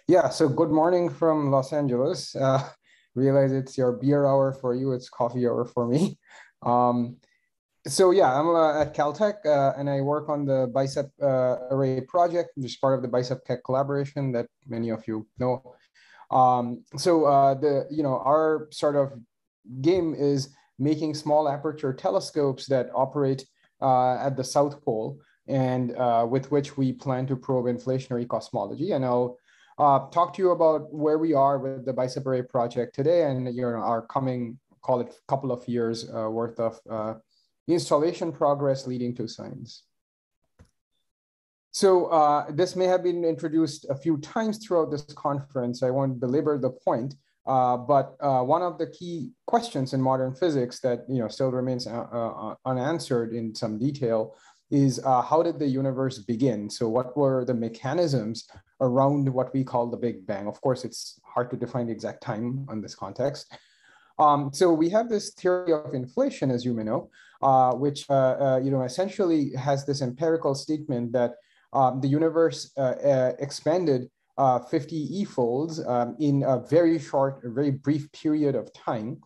Yeah, so good morning from Los Angeles. Realize it's your beer hour for you, it's coffee hour for me. Um, so yeah, I'm at Caltech and I work on the BICEP array project, which is part of the BICEP Tech collaboration that many of you know. Our sort of game is making small aperture telescopes that operate at the South Pole and with which we plan to probe inflationary cosmology. And I'll talk to you about where we are with the BICEP array project today and our coming, call it couple of years worth of installation progress leading to science. So this may have been introduced a few times throughout this conference. I won't belabor the point, but one of the key questions in modern physics that still remains unanswered in some detail is how did the universe begin? So what were the mechanisms around what we call the Big Bang? Of course, it's hard to define the exact time on this context. So we have this theory of inflation, as you may know, which essentially has this empirical statement that the universe expanded 50 e-folds in a very short, very brief period of time.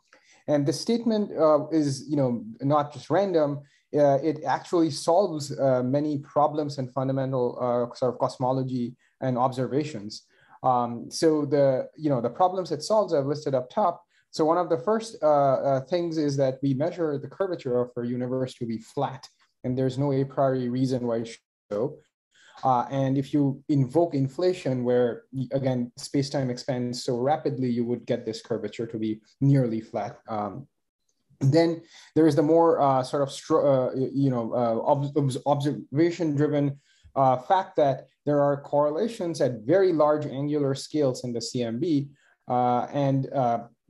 And the statement is not just random. It actually solves many problems and fundamental sort of cosmology and observations. So the problems it solves I've listed up top. So one of the first things is that we measure the curvature of our universe to be flat, and there's no a priori reason why it should so. And if you invoke inflation, where again space-time expands so rapidly, you would get this curvature to be nearly flat. Then there is the more observation-driven fact that there are correlations at very large angular scales in the CMB, and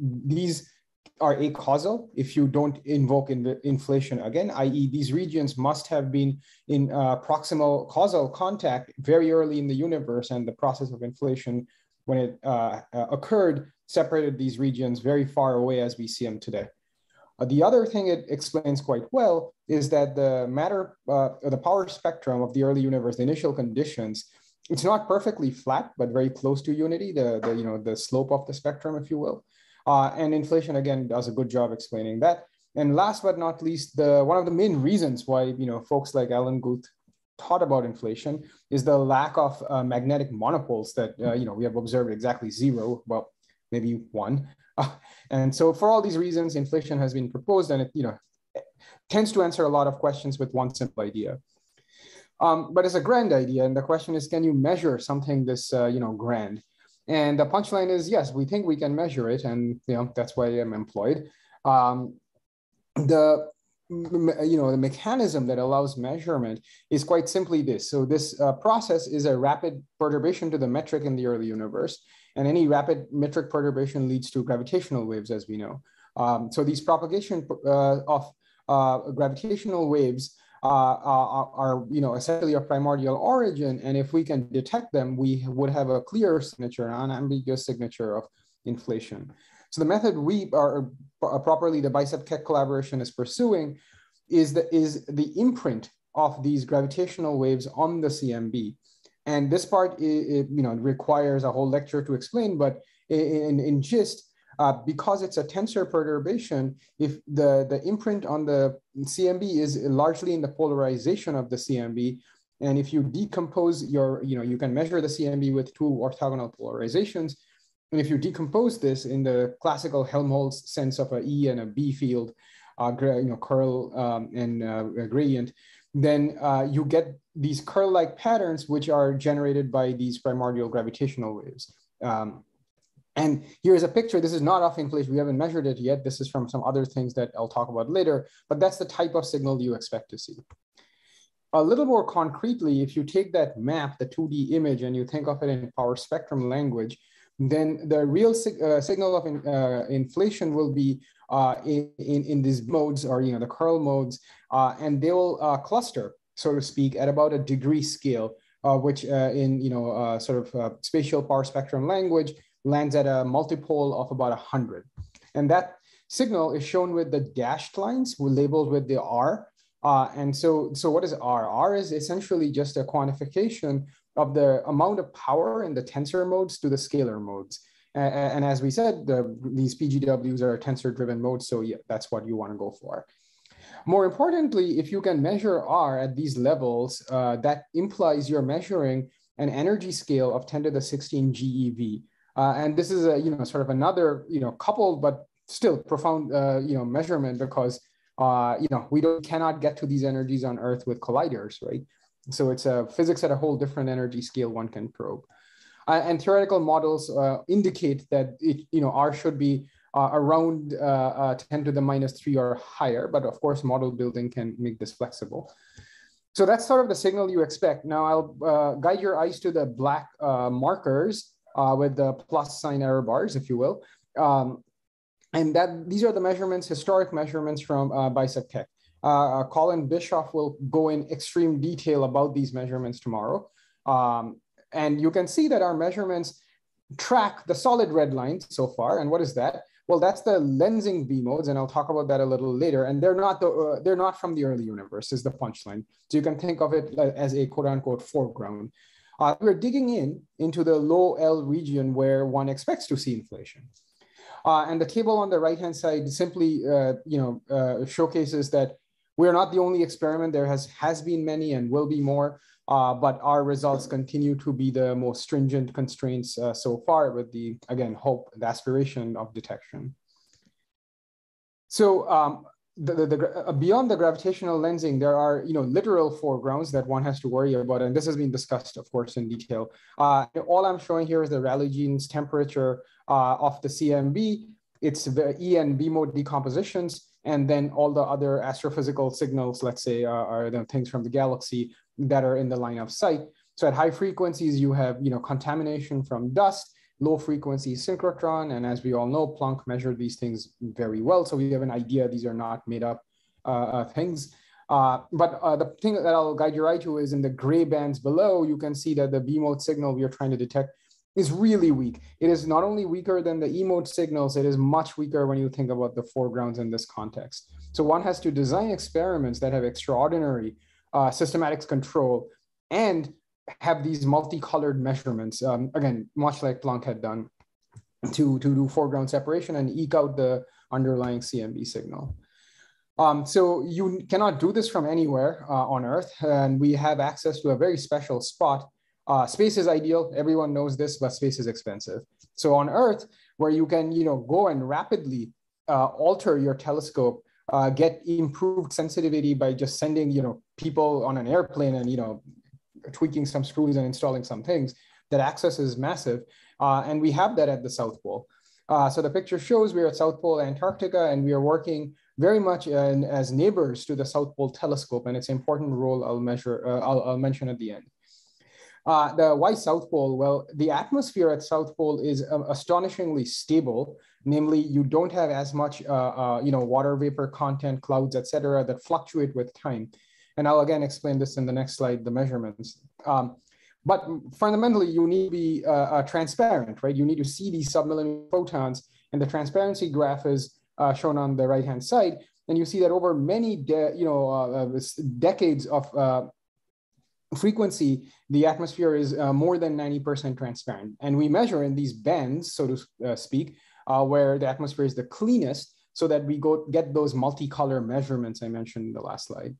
these are acausal if you don't invoke inflation again, i.e. these regions must have been in proximal causal contact very early in the universe, and the process of inflation, when it occurred, separated these regions very far away as we see them today. The other thing it explains quite well is that the matter, the power spectrum of the early universe, the initial conditions, it's not perfectly flat, but very close to unity, the slope of the spectrum, if you will. And inflation, again, does a good job explaining that. And last but not least, one of the main reasons why folks like Alan Guth taught about inflation is the lack of magnetic monopoles that we have observed exactly zero, well, maybe one. And so for all these reasons, inflation has been proposed, and it tends to answer a lot of questions with one simple idea. But it's a grand idea, and the question is, can you measure something this grand? And the punchline is, yes, we think we can measure it, and that's why I'm employed. The mechanism that allows measurement is quite simply this. So this process is a rapid perturbation to the metric in the early universe, and any rapid metric perturbation leads to gravitational waves, as we know. So these propagation of gravitational waves are essentially a primordial origin, and if we can detect them, we would have a clear signature, an unambiguous signature of inflation. So the method we are properly the BICEP Keck collaboration is pursuing is the imprint of these gravitational waves on the CMB, and this part requires a whole lecture to explain, but in gist. Because it's a tensor perturbation, if the imprint on the CMB is largely in the polarization of the CMB, and if you decompose you can measure the CMB with two orthogonal polarizations, and if you decompose this in the classical Helmholtz sense of a E and a B field, curl and gradient, then you get these curl-like patterns which are generated by these primordial gravitational waves. And here's a picture. This is not of inflation. We haven't measured it yet. This is from some other things that I'll talk about later, but that's the type of signal you expect to see. A little more concretely, if you take that map, the 2D image, and you think of it in power spectrum language, then the real signal of inflation will be in these modes, or the curl modes, and they will cluster, so to speak, at about a degree scale, which in spatial power spectrum language lands at a multipole of about 100. And that signal is shown with the dashed lines labeled with the R. And so what is R? R is essentially just a quantification of the amount of power in the tensor modes to the scalar modes. And as we said, these PGWs are tensor-driven modes, so yeah, that's what you want to go for. More importantly, if you can measure R at these levels, that implies you're measuring an energy scale of 10 to the 16 GeV. And this is a, sort of another, coupled but still profound, measurement, because, we cannot get to these energies on Earth with colliders, right? So it's physics at a whole different energy scale one can probe. And theoretical models indicate that R should be around 10 to the -3 or higher, but of course, model building can make this flexible. So that's sort of the signal you expect. Now I'll guide your eyes to the black markers with the plus sign error bars, if you will. And these are the measurements, historic measurements from BICEP Tech. Colin Bischoff will go in extreme detail about these measurements tomorrow. And you can see that our measurements track the solid red line so far. And what is that? Well, that's the lensing V modes, and I'll talk about that a little later. And they're not from the early universe, is the punchline. So you can think of it as a quote unquote foreground. We're digging into the low L region where one expects to see inflation. And the table on the right-hand side simply showcases that we're not the only experiment. There has been many and will be more. But our results continue to be the most stringent constraints so far, with the, again, hope, the aspiration of detection. So beyond the gravitational lensing, there are literal foregrounds that one has to worry about, and this has been discussed, of course, in detail. All I'm showing here is the Rayleigh jeans temperature of the CMB. It's the E and B mode decompositions, and then all the other astrophysical signals, let's say, are the things from the galaxy that are in the line of sight. So at high frequencies, you have contamination from dust, low frequency synchrotron, and as we all know, Planck measured these things very well. So we have an idea these are not made up things. But the thing that I'll guide your eye to is in the gray bands below, you can see that the B mode signal we are trying to detect is really weak. It is not only weaker than the E mode signals, it is much weaker when you think about the foregrounds in this context. So one has to design experiments that have extraordinary systematics control and have these multicolored measurements, again, much like Planck had done, to do foreground separation and eke out the underlying CMB signal. So you cannot do this from anywhere on Earth, and we have access to a very special spot. Space is ideal, everyone knows this, but space is expensive. So on Earth, where you can go and rapidly alter your telescope, get improved sensitivity by just sending people on an airplane and tweaking some screws and installing some things, that access is massive. And we have that at the South Pole. So the picture shows we're at South Pole Antarctica, and we are working very much as neighbors to the South Pole telescope, and its important role I'll mention at the end. Why South Pole? Well, the atmosphere at South Pole is astonishingly stable. Namely, you don't have as much water vapor content, clouds, etc., that fluctuate with time. And I'll again explain this in the next slide, the measurements. But fundamentally, you need to be transparent, right? You need to see these submillimeter photons, and the transparency graph is shown on the right-hand side. And you see that over many decades of frequency, the atmosphere is more than 90% transparent. And we measure in these bands, so to speak, where the atmosphere is the cleanest, so that we get those multicolor measurements I mentioned in the last slide.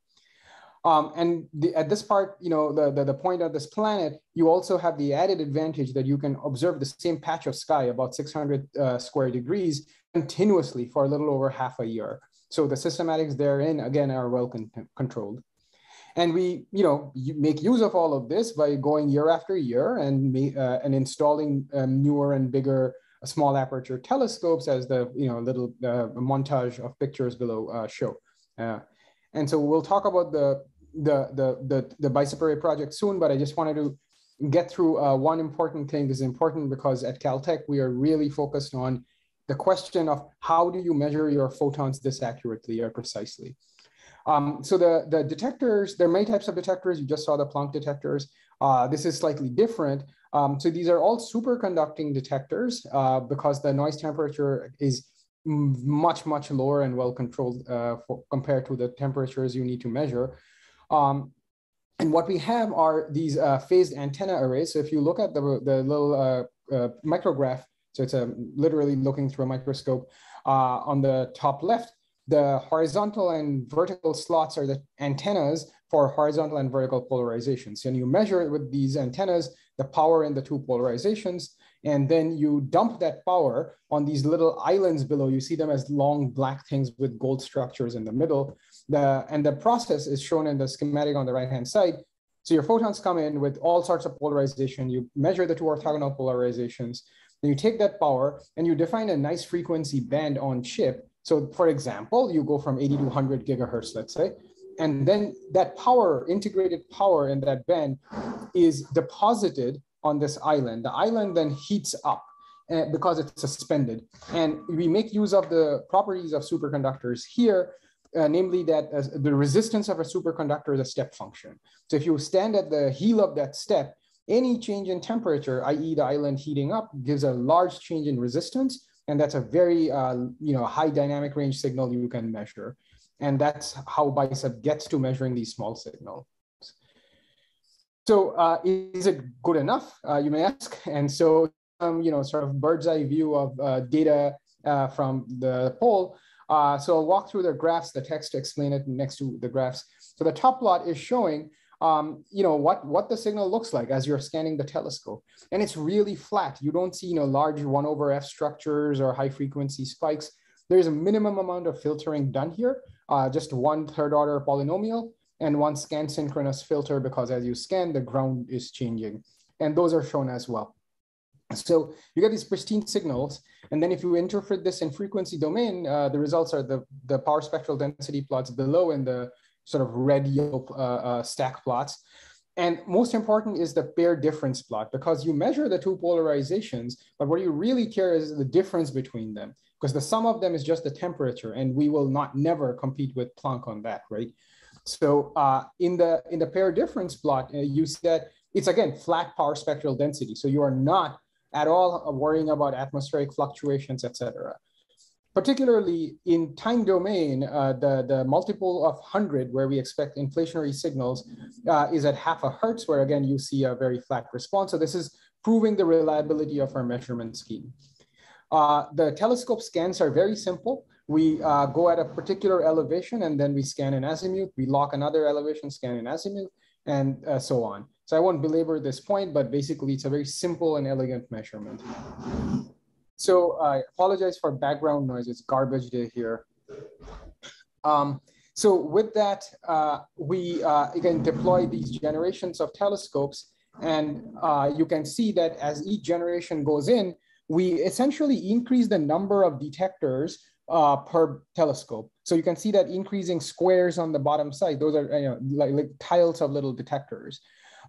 At this part, the point of this planet, you also have the added advantage that you can observe the same patch of sky, about 600 square degrees, continuously for a little over half a year. So the systematics therein, again, are well controlled. And we, make use of all of this by going year after year and installing newer and bigger small aperture telescopes, as the little montage of pictures below show. And so we'll talk about the BICEP array project soon, but I just wanted to get through one important thing. This is important because at Caltech, we are really focused on the question of how do you measure your photons this accurately or precisely. So the detectors, there are many types of detectors. You just saw the Planck detectors. This is slightly different. So these are all superconducting detectors because the noise temperature is much, much lower and well controlled compared to the temperatures you need to measure. And what we have are these phased antenna arrays. So if you look at the little micrograph, so it's literally looking through a microscope on the top left, the horizontal and vertical slots are the antennas for horizontal and vertical polarizations. And you measure with these antennas the power in the two polarizations, and then you dump that power on these little islands below. You see them as long black things with gold structures in the middle. And the process is shown in the schematic on the right-hand side. So your photons come in with all sorts of polarization. You measure the two orthogonal polarizations. Then you take that power and you define a nice frequency band on chip. So for example, you go from 80 to 100 gigahertz, let's say, and then that power, integrated power in that band is deposited on this island. The island then heats up because it's suspended. And we make use of the properties of superconductors here, namely that the resistance of a superconductor is a step function. So if you stand at the heel of that step, any change in temperature, i.e. the island heating up, gives a large change in resistance. And that's a very high dynamic range signal you can measure. And that's how BICEP gets to measuring these small signals. So is it good enough, you may ask? And so, sort of bird's eye view of data from the poll. So I'll walk through the graphs, the text to explain it next to the graphs. So the top plot is showing what the signal looks like as you're scanning the telescope. And it's really flat. You don't see large 1/f structures or high frequency spikes. There's a minimum amount of filtering done here, just one third order polynomial and one scan synchronous filter, because as you scan, the ground is changing. And those are shown as well. So you get these pristine signals. And then if you interpret this in frequency domain, the results are the power spectral density plots below in the sort of red yellow stack plots. And most important is the pair difference plot, because you measure the two polarizations, but what you really care is the difference between them, because the sum of them is just the temperature, and we will never compete with Planck on that, right? So in the pair difference plot, you see that it's, again, flat power spectral density. So you are not at all worrying about atmospheric fluctuations, et cetera. Particularly in time domain, the multiple of 100, where we expect inflationary signals, is at half a hertz, where again, you see a very flat response. So this is proving the reliability of our measurement scheme. The telescope scans are very simple. We go at a particular elevation and then we scan in azimuth. We lock another elevation, scan in azimuth, and so on. So I won't belabor this point, but basically it's a very simple and elegant measurement. So I apologize for background noise. It's garbage day here. So with that, we again deploy these generations of telescopes, and you can see that as each generation goes in, we essentially increase the number of detectors per telescope. So you can see that increasing squares on the bottom side. Those are like tiles of little detectors.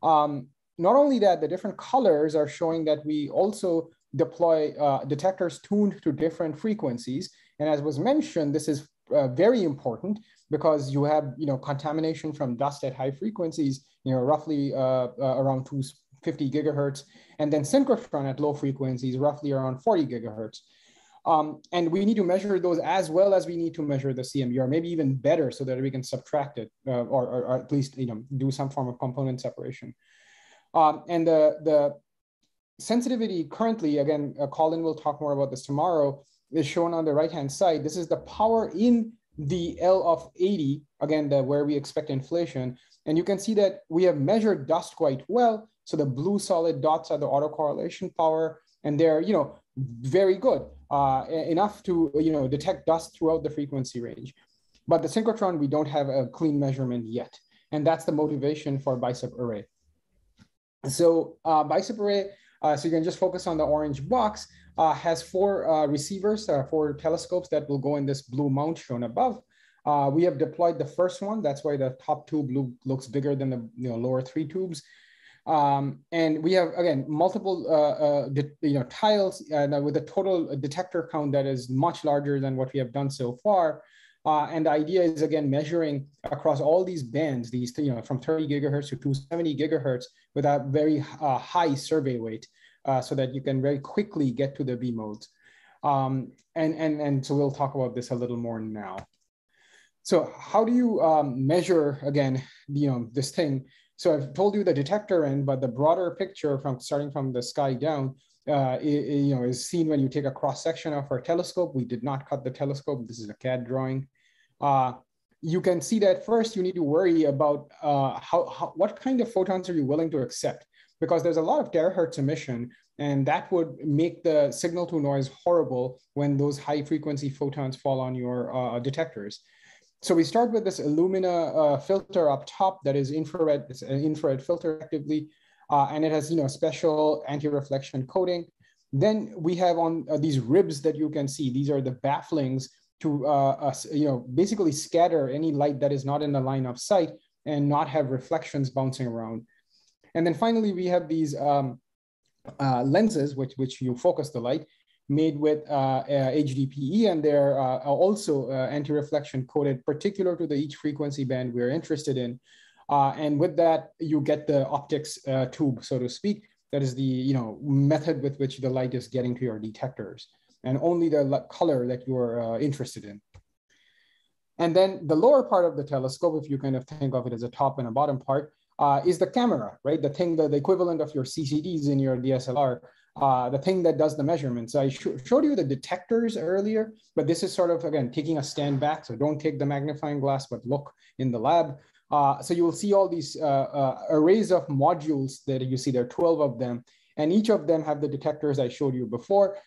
Not only that, the different colors are showing that we also deploy detectors tuned to different frequencies. And as was mentioned, this is very important because you have contamination from dust at high frequencies, roughly around 250 gigahertz, and then synchrotron at low frequencies, roughly around 40 gigahertz. And we need to measure those as well as we need to measure the CMU, or maybe even better, so that we can subtract it or at least do some form of component separation. And the sensitivity currently, again, Colin will talk more about this tomorrow, is shown on the right-hand side. This is the power in the L of 80, again, where we expect inflation. And you can see that we have measured dust quite well. So the blue solid dots are the autocorrelation power, and they're very good, enough to detect dust throughout the frequency range. But the synchrotron, we don't have a clean measurement yet. And that's the motivation for BICEP array. So BICEP array, so you can just focus on the orange box, has 4 receivers, 4 telescopes that will go in this blue mount shown above. We have deployed the first one. That's why the top tube looks bigger than the lower 3 tubes. And we have, again, multiple tiles with a total detector count that is much larger than what we have done so far. And the idea is, again, measuring across all these bands, these from 30 gigahertz to 270 gigahertz with a very high survey weight, so that you can very quickly get to the B modes. And so we'll talk about this a little more now. So how do you measure, again, this thing? So I've told you the detector end, but the broader picture from starting from the sky down is seen when you take a cross section of our telescope. We did not cut the telescope. This is a CAD drawing. You can see that first you need to worry about what kind of photons are you willing to accept, because there's a lot of terahertz emission, and that would make the signal to noise horrible when those high frequency photons fall on your detectors. So we start with this Illumina filter up top that is infrared. It's an infrared filter actively, and it has special anti-reflection coating. Then we have on these ribs that you can see. These are the bafflings to basically scatter any light that is not in the line of sight and not have reflections bouncing around. And then finally, we have these lenses, which you focus the light, made with HDPE, and they're also anti-reflection coated, particular to each frequency band we're interested in. And with that, you get the optics tube, so to speak. That is the method with which the light is getting to your detectors, and only the color that you're interested in. And then the lower part of the telescope, if you kind of think of it as a top and a bottom part, is the camera, right? The equivalent of your CCDs in your DSLR, the thing that does the measurements. I showed you the detectors earlier, but this is sort of, again, taking a stand back. So don't take the magnifying glass, but look in the lab. So you will see all these arrays of modules that you see. There are 12 of them, and each of them have the detectors I showed you before.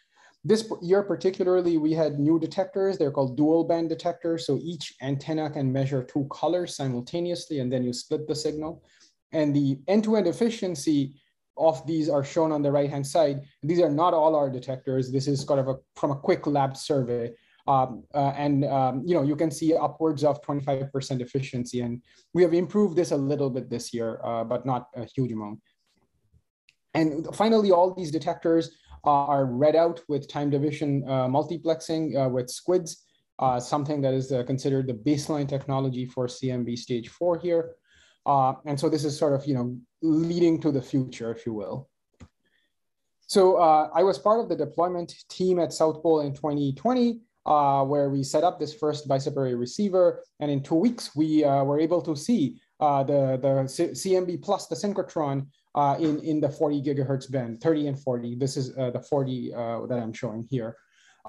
This year particularly, we had new detectors. They're called dual band detectors. So each antenna can measure 2 colors simultaneously, and then you split the signal. And the end-to-end efficiency of these are shown on the right-hand side. These are not all our detectors. This is kind of from a quick lab survey. You can see upwards of 25% efficiency. And we have improved this a little bit this year, but not a huge amount. And finally, all these detectors are read out with time division multiplexing with squids, something that is considered the baseline technology for CMB stage 4 here. And so this is sort of, leading to the future, if you will. So I was part of the deployment team at South Pole in 2020, where we set up this first BICEP array receiver. And in 2 weeks, we were able to see the CMB plus the synchrotron in the 40 gigahertz band, 30 and 40. This is the 40 that I'm showing here.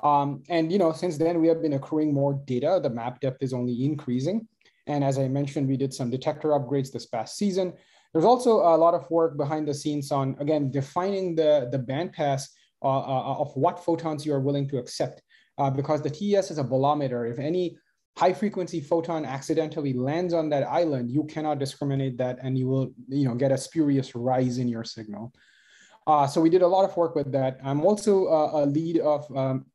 And since then, we have been accruing more data. The map depth is only increasing. And as I mentioned, we did some detector upgrades this past season. There's also a lot of work behind the scenes on, again, defining the bandpass of what photons you are willing to accept. Because the TES is a bolometer. If any high frequency photon accidentally lands on that island, you cannot discriminate that, and you will get a spurious rise in your signal. So we did a lot of work with that. I'm also a lead of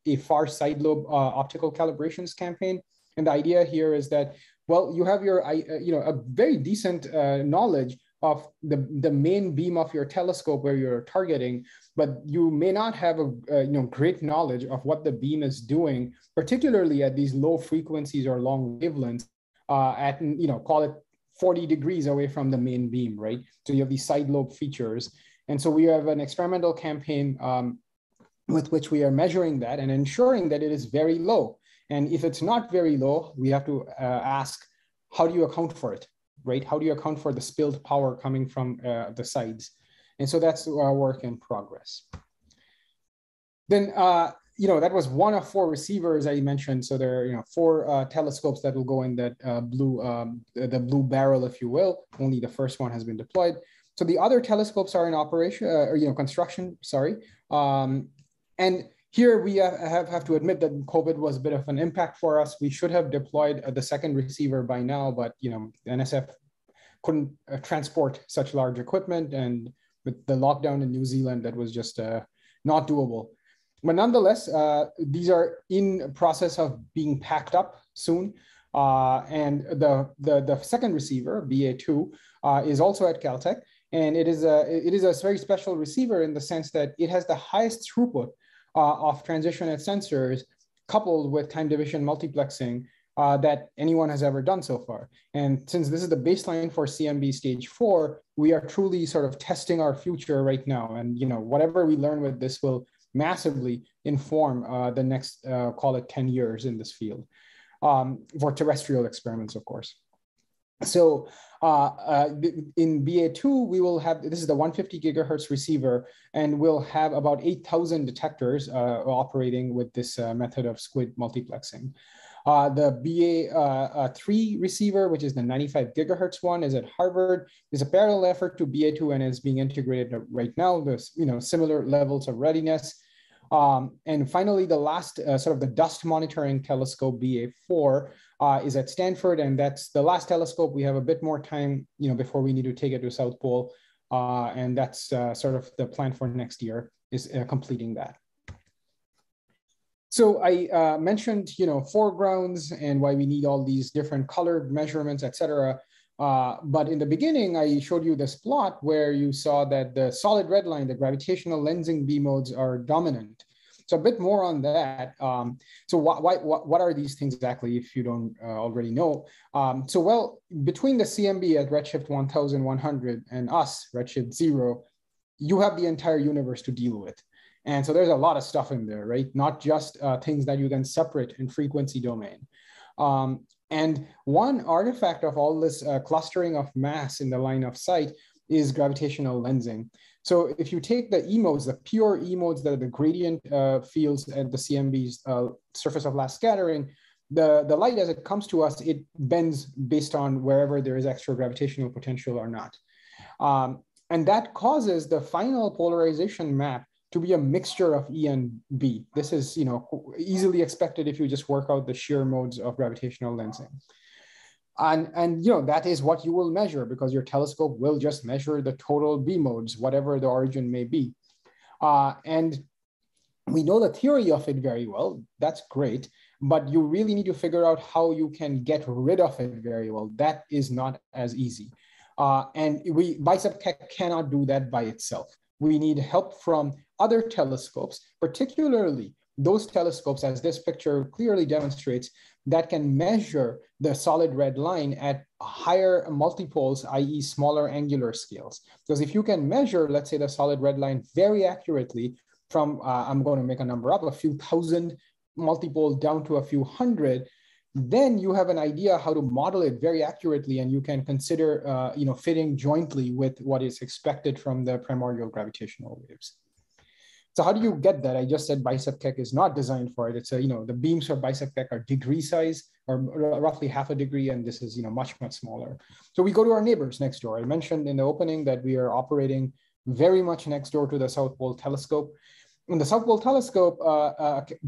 a far side lobe optical calibrations campaign. And the idea here is that, well, you have your, a very decent knowledge of the main beam of your telescope where you're targeting, but you may not have a great knowledge of what the beam is doing, particularly at these low frequencies or long wavelengths at, call it 40 degrees away from the main beam, right? So you have these side lobe features. And so we have an experimental campaign with which we are measuring that and ensuring that it is very low. And if it's not very low, we have to ask, how do you account for it, right? How do you account for the spilled power coming from the sides? And so that's our work in progress. Then, that was one of 4 receivers I mentioned. So there are, 4 telescopes that will go in that the blue barrel, if you will. Only the first one has been deployed. So the other telescopes are in operation, construction, sorry. And here we have to admit that COVID was a bit of an impact for us. We should have deployed the second receiver by now, but NSF couldn't transport such large equipment, and with the lockdown in New Zealand, that was just not doable. But nonetheless, these are in process of being packed up soon. And the second receiver, BA2, is also at Caltech, and it is a very special receiver in the sense that it has the highest throughput of transition at sensors coupled with time division multiplexing that anyone has ever done so far. And since this is the baseline for CMB stage 4, we are truly sort of testing our future right now. And whatever we learn with this will massively inform the next, call it 10 years in this field for terrestrial experiments, of course. So in BA2, we will have, this is the 150 gigahertz receiver, and we'll have about 8,000 detectors operating with this method of squid multiplexing. The BA3 receiver, which is the 95 gigahertz one, is at Harvard. Is a parallel effort to BA2 and is being integrated right now. There's similar levels of readiness. And finally, the last sort of the dust monitoring telescope, BA4, is at Stanford, and that's the last telescope. We have a bit more time, before we need to take it to South Pole, and that's sort of the plan for next year, is completing that. So I mentioned, foregrounds and why we need all these different colored measurements, et cetera. But in the beginning, I showed you this plot where you saw that the solid red line, the gravitational lensing B modes, are dominant. So a bit more on that. So what are these things exactly, if you don't already know? Well, between the CMB at redshift 1100 and us, redshift 0, you have the entire universe to deal with. And so there's a lot of stuff in there, right? Not just things that you can separate in frequency domain. And one artifact of all this clustering of mass in the line of sight is gravitational lensing. So if you take the E modes, the pure E modes that are the gradient fields at the CMB's surface of last scattering, the light as it comes to us, it bends based on wherever there is extra gravitational potential or not. And that causes the final polarization map to be a mixture of E and B. This is easily expected if you just work out the shear modes of gravitational lensing. And that is what you will measure, because your telescope will just measure the total B modes, whatever the origin may be. And we know the theory of it very well. That's great, but you really need to figure out how you can get rid of it very well. That is not as easy. And BICEP cannot do that by itself. We need help from other telescopes, particularly those telescopes, as this picture clearly demonstrates, that can measure the solid red line at higher multipoles, i.e. smaller angular scales. Because if you can measure, let's say, the solid red line very accurately from, I'm going to make a number up, a few thousand multipole down to a few hundred, then you have an idea how to model it very accurately, and you can consider fitting jointly with what is expected from the primordial gravitational waves. So how do you get that? I just said BICEP keck is not designed for it. It's the beams for BICEP keck are degree size, or roughly half a degree, and this is much smaller. So we go to our neighbors next door. I mentioned in the opening that we are operating very much next door to the South Pole telescope. And the South Pole telescope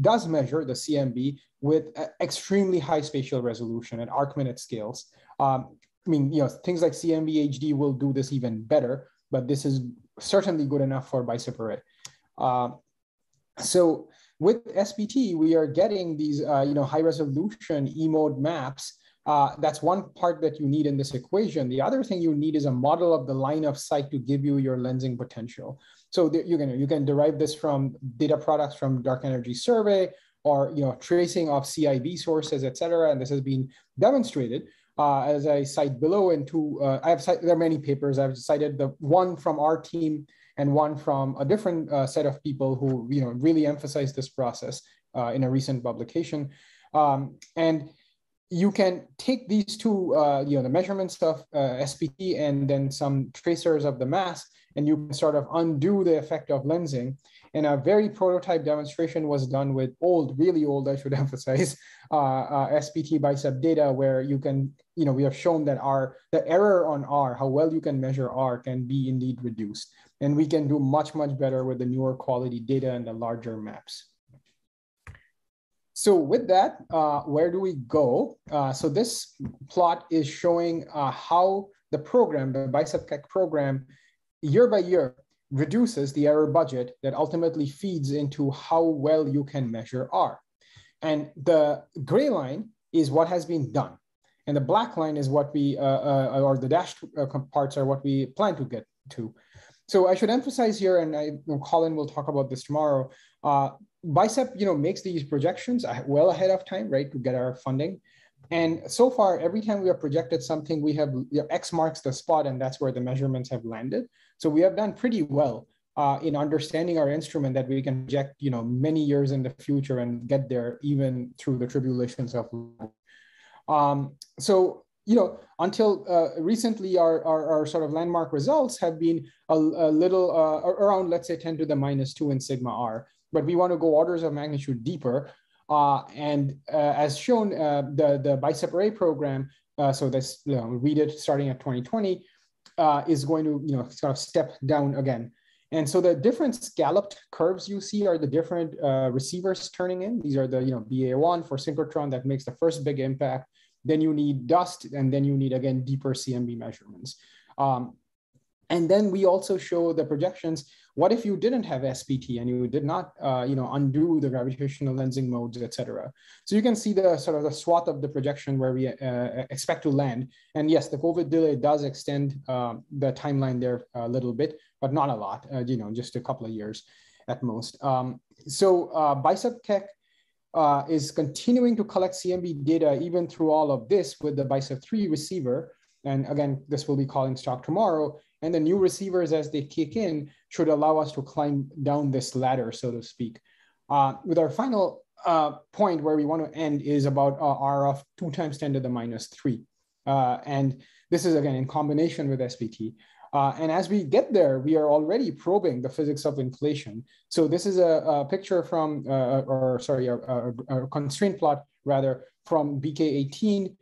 does measure the CMB with extremely high spatial resolution at arc-minute scales. Things like CMB HD will do this even better, but this is certainly good enough for BICEP array. So with SPT, we are getting these high resolution E-mode maps. That's one part that you need in this equation. The other thing you need is a model of the line of sight to give you your lensing potential. So you can derive this from data products from dark energy survey, or tracing of CIB sources, et cetera. And this has been demonstrated as I cite below in two. There are many papers. I've cited the one from our team and one from a different set of people who really emphasize this process in a recent publication. And you can take these two, the measurements of SPT and then some tracers of the mass, and you can sort of undo the effect of lensing. And a very prototype demonstration was done with really old, I should emphasize, SPT BICEP data, where you can, we have shown that the error on R, how well you can measure R, can be indeed reduced. And we can do much better with the newer quality data and the larger maps. So with that, where do we go? So this plot is showing how the program, the BICEP keck program, year by year, reduces the error budget that ultimately feeds into how well you can measure R. And the gray line is what has been done. And the black line is what we, or the dashed parts are what we plan to get to. So I should emphasize here, and Colin will talk about this tomorrow, BICEP makes these projections well ahead of time, right, to get our funding. And so far, every time we have projected something, we have X marks the spot, and that's where the measurements have landed. So we have done pretty well in understanding our instrument, that we can project many years in the future and get there even through the tribulations of life. So until recently, our sort of landmark results have been a little around, let's say, 10 to the -2 in sigma r. But we want to go orders of magnitude deeper. And as shown, the BICEP array program, so this, read it starting at 2020, is going to sort of step down again. And so the different scalloped curves you see are the different receivers turning in. These are the BA1 for synchrotron that makes the first big impact. Then you need dust, and then you need, again, deeper CMB measurements. And then we also show the projections. What if you didn't have SPT and you did not undo the gravitational lensing modes, et cetera? So you can see the sort of the swath of the projection where we expect to land. And yes, the COVID delay does extend the timeline there a little bit, but not a lot, just a couple of years at most. So BICEP Keck is continuing to collect CMB data even through all of this with the BICEP 3 receiver. And again, this will be calling stock tomorrow. And the new receivers, as they kick in, should allow us to climb down this ladder, so to speak. With our final point where we want to end is about R of 2 times 10 to the -3. And this is, again, in combination with SPT. And as we get there, we are already probing the physics of inflation. So this is a picture from, a constraint plot, rather, from BK18,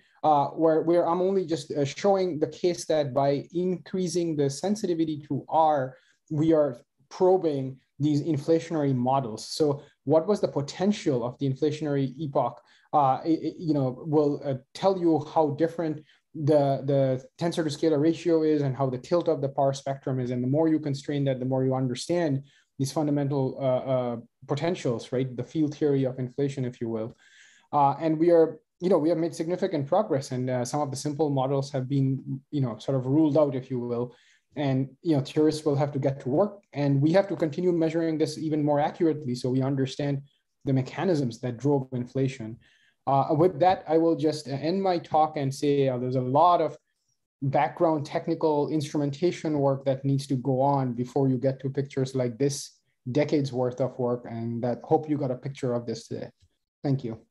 where I'm only just showing the case that by increasing the sensitivity to R, we are probing these inflationary models. So what was the potential of the inflationary epoch? Will tell you how different the tensor to scalar ratio is and how the tilt of the power spectrum is. And the more you constrain that, the more you understand these fundamental potentials, right? The field theory of inflation, if you will. And we have made significant progress, and some of the simple models have been, sort of ruled out, if you will. And, theorists will have to get to work, and we have to continue measuring this even more accurately so we understand the mechanisms that drove inflation. With that, I will just end my talk and say there's a lot of background technical instrumentation work that needs to go on before you get to pictures like this, decades worth of work, and that hope you got a picture of this today. Thank you.